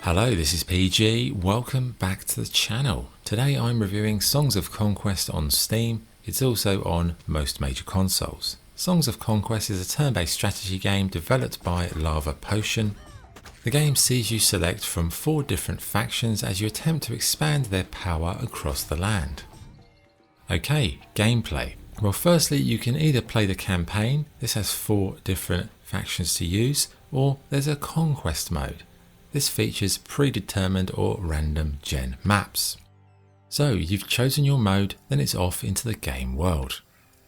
Hello, this is PG. Welcome back to the channel. Today I'm reviewing Songs of Conquest on Steam. It's also on most major consoles. Songs of Conquest is a turn-based strategy game developed by Lava Potion. The game sees you select from 4 different factions as you attempt to expand their power across the land. Okay, gameplay. Well, firstly you can either play the campaign, this has 4 different factions to use, or there's a conquest mode. This features predetermined or random gen maps. So you've chosen your mode, then it's off into the game world.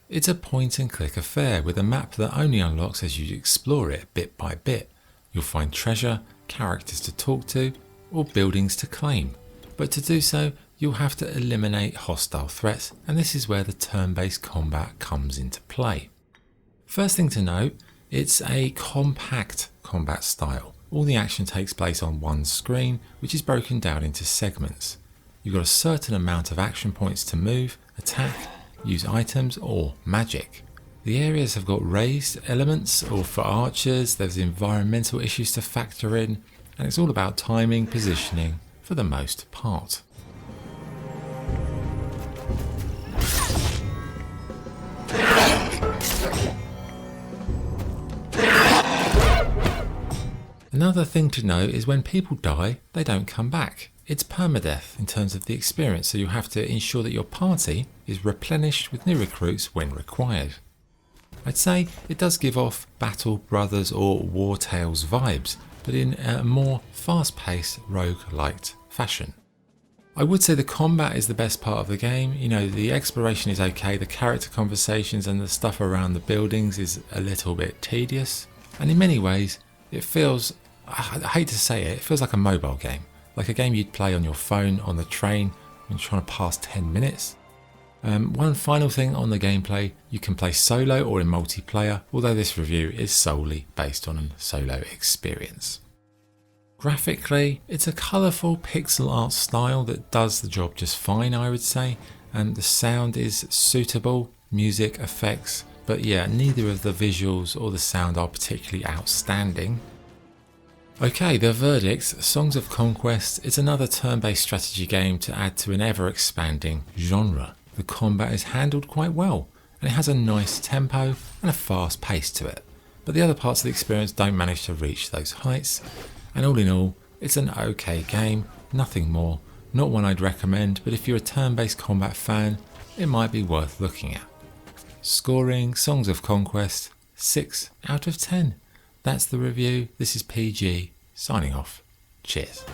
It's a point and click affair with a map that only unlocks as you explore it bit by bit. You'll find treasure, characters to talk to, or buildings to claim. But to do so, you'll have to eliminate hostile threats, and this is where the turn-based combat comes into play. First thing to note, it's a compact combat style. All the action takes place on one screen, which is broken down into segments. You've got a certain amount of action points to move, attack, use items or magic. The areas have got raised elements, or for archers there's environmental issues to factor in, and it's all about timing, positioning for the most part. Another thing to note is when people die, they don't come back. It's permadeath in terms of the experience, so you have to ensure that your party is replenished with new recruits when required. I'd say it does give off Battle Brothers or War Tales vibes, but in a more fast-paced roguelite fashion. I would say the combat is the best part of the game. You know, the exploration is okay, the character conversations and the stuff around the buildings is a little bit tedious, and in many ways it feels, I hate to say it, it feels like a mobile game. Like a game you'd play on your phone on the train when you're trying to pass 10 minutes. One final thing on the gameplay, you can play solo or in multiplayer, although this review is solely based on a solo experience. Graphically, it's a colourful pixel art style that does the job just fine, I would say. The sound is suitable, music, effects, but yeah, neither of the visuals or the sound are particularly outstanding. Okay, the verdict, Songs of Conquest is another turn-based strategy game to add to an ever-expanding genre. The combat is handled quite well, and it has a nice tempo and a fast pace to it. But the other parts of the experience don't manage to reach those heights, and all in all, it's an okay game, nothing more, not one I'd recommend, but if you're a turn-based combat fan, it might be worth looking at. Scoring Songs of Conquest, 6 out of 10. That's the review. This is PG, signing off. Cheers.